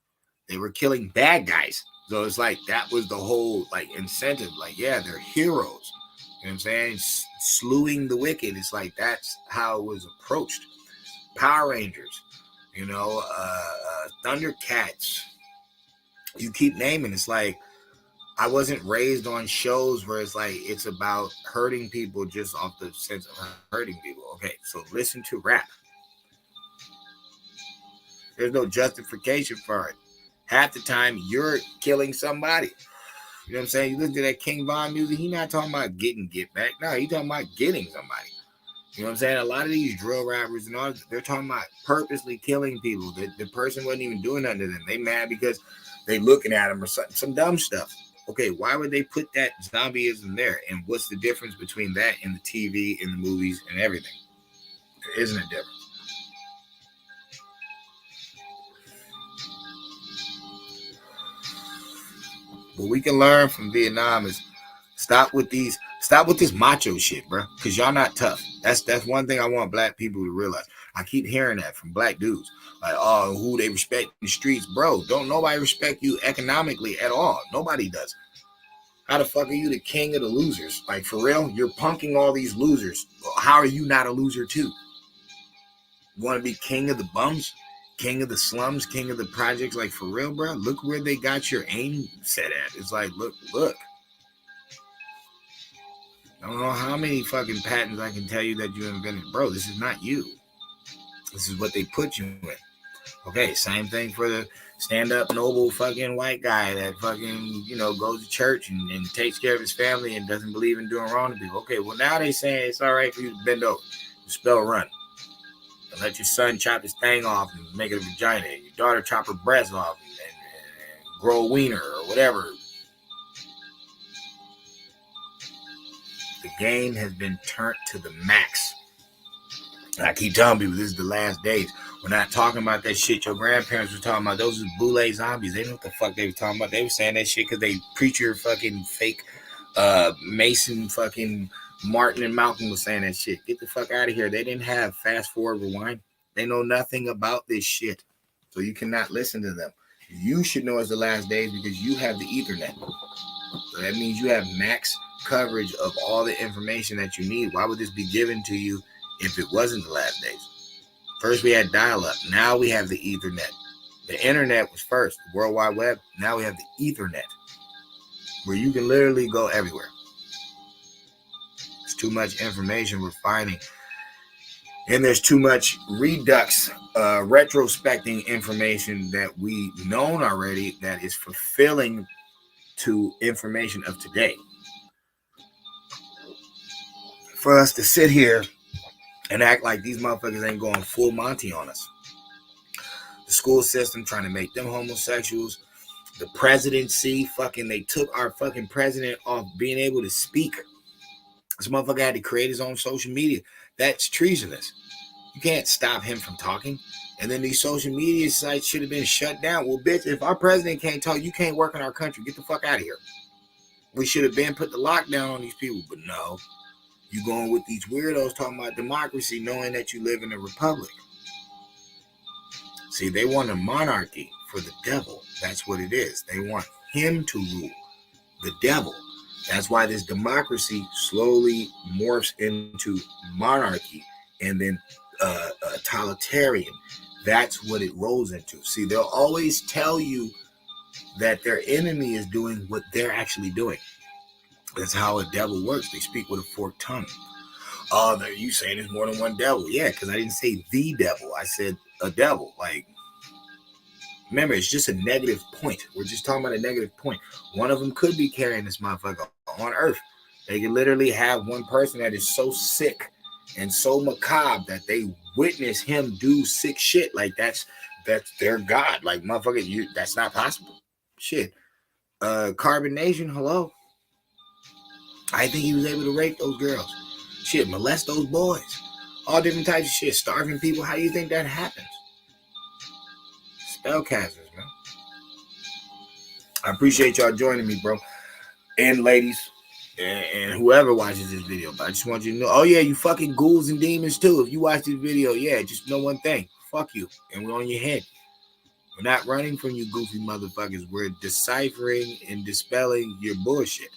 They were killing bad guys. So it's like that was the whole like incentive. Like, yeah, they're heroes. You know what I'm saying? Slewing the wicked. It's like that's how it was approached. Power Rangers, you know, Thundercats. You keep naming. It's like I wasn't raised on shows where it's like it's about hurting people just off the sense of hurting people. Okay, so listen to rap. There's no justification for it. Half the time you're killing somebody. You know what I'm saying? You listen to that King Von music, he's not talking about get back. No, he's talking about getting somebody. You know what I'm saying? A lot of these drill rappers and all, they're talking about purposely killing people. The person wasn't even doing nothing to them. They mad because they looking at them or some dumb stuff. Okay, why would they put that zombieism there? And what's the difference between that and the TV and the movies and everything? There isn't a difference. What we can learn from Vietnam is stop with this macho shit, bro. Because y'all not tough. That's one thing I want black people to realize. I keep hearing that from black dudes. Like, oh, who they respect in the streets. Bro, don't nobody respect you economically at all. Nobody does. How the fuck are you the king of the losers? Like, for real? You're punking all these losers. How are you not a loser too? You want to be king of the bums? King of the slums, king of the projects, like for real, bro. Look where they got your aim set at. It's like, look. I don't know how many fucking patents I can tell you that you invented, bro. This is not you. This is what they put you in. Okay, same thing for the stand-up noble fucking white guy that fucking, you know, goes to church and takes care of his family and doesn't believe in doing wrong to people. Okay, well now they saying it's all right for you to bend over, to spell run. Let your son chop his thing off and make it a vagina. Your daughter chop her breasts off and grow a wiener or whatever. The game has been turned to the max. And I keep telling people this is the last days. We're not talking about that shit your grandparents were talking about. Those are boule zombies. They know what the fuck they were talking about. They were saying that shit because they preacher fucking fake Mason fucking Martin and Malcolm was saying that shit. Get the fuck out of here. They didn't have fast forward rewind. They know nothing about this shit. So you cannot listen to them. You should know it's the last days because you have the Ethernet. So that means you have max coverage of all the information that you need. Why would this be given to you if it wasn't the last days? First we had dial-up. Now we have the Ethernet. The internet was first, the World Wide Web. Now we have the Ethernet, where you can literally go everywhere. It's too much information we're finding. And there's too much redux, retrospecting information that we known already that is fulfilling to information of today. For us to sit here and act like these motherfuckers ain't going full Monty on us. The school system trying to make them homosexuals. The presidency, they took our fucking president off being able to speak. This motherfucker had to create his own social media. That's treasonous. You can't stop him from talking. And then these social media sites should have been shut down. Well, bitch, if our president can't talk, you can't work in our country. Get the fuck out of here. We should have been put the lockdown on these people. But no, you going with these weirdos talking about democracy knowing that you live in a republic. See, they want a monarchy for the devil. That's what it is. They want him to rule, the devil. That's why this democracy slowly morphs into monarchy and then totalitarian. That's what it rolls into. See, they'll always tell you that their enemy is doing what they're actually doing. That's how a devil works. They speak with a forked tongue. Oh, you saying there's more than one devil? Yeah, because I didn't say the devil. I said a devil. Like, remember, it's just a negative point. We're just talking about a negative point. One of them could be carrying this motherfucker on Earth. They could literally have one person that is so sick and so macabre that they witness him do sick shit. Like, that's their God. Like, motherfucker, that's not possible. Shit. Carbon Nation, hello. I think he was able to rape those girls. Shit, molest those boys. All different types of shit. Starving people. How do you think that happens? Spellcasters, man. I appreciate y'all joining me, bro. And ladies. And whoever watches this video. But I just want you to know. Oh, yeah, you fucking ghouls and demons, too. If you watch this video, yeah, just know one thing. Fuck you. And we're on your head. We're not running from you goofy motherfuckers. We're deciphering and dispelling your bullshit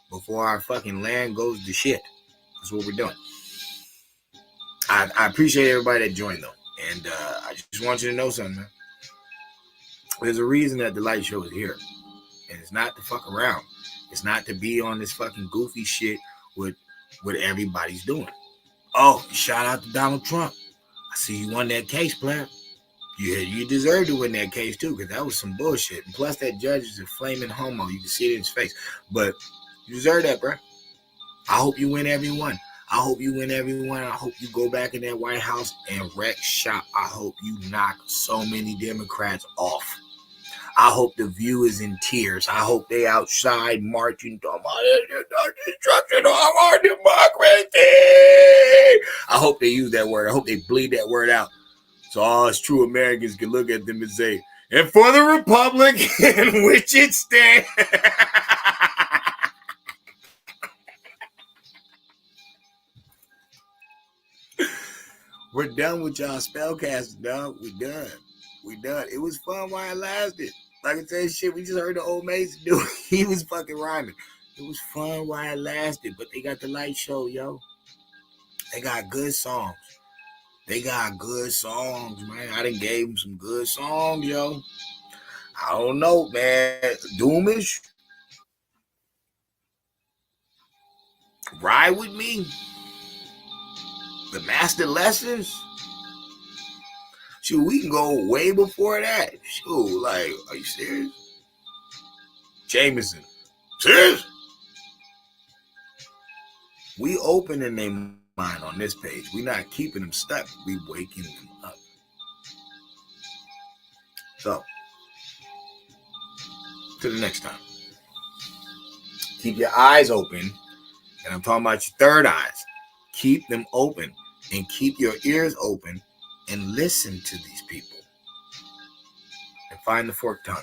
before our fucking land goes to shit. That's what we're doing. I appreciate everybody that joined, though. And I just want you to know something, man. There's a reason that the light show is here. And it's not to fuck around. It's not to be on this fucking goofy shit with what everybody's doing. Oh, shout out to Donald Trump. I see you won that case, player. You deserve to win that case, too, because that was some bullshit. And plus, that judge is a flaming homo. You can see it in his face. But you deserve that, bro. I hope you win every one. I hope you win every one. I hope you go back in that White House and wreck shop. I hope you knock so many Democrats off. I hope the View is in tears. I hope they outside marching, talking about destruction of our democracy. I hope they use that word. I hope they bleed that word out. So all us true Americans can look at them and say, and for the republic in which it stands. We're done with y'all spellcasting, dog. We done. It was fun while it lasted. Like I said, shit, we just heard the old Mason do. He was fucking rhyming. It was fun while it lasted, but they got the light show, yo. They got good songs. Man. I done gave them some good songs, yo. I don't know, man. Doomish. Ride with me. The Master Lessons. Shoot, we can go way before that. Shoot, like, are you serious? Jameson. Serious? We opening their mind on this page. We not keeping them stuck. We waking them up. So, to the next time. Keep your eyes open. And I'm talking about your third eyes. Keep them open. And keep your ears open. And listen to these people. And find the forked tongue.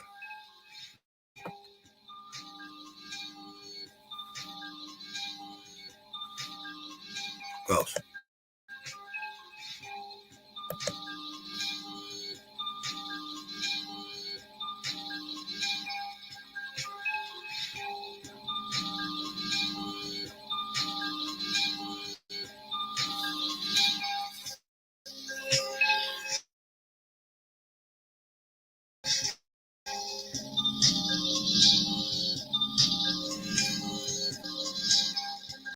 Close.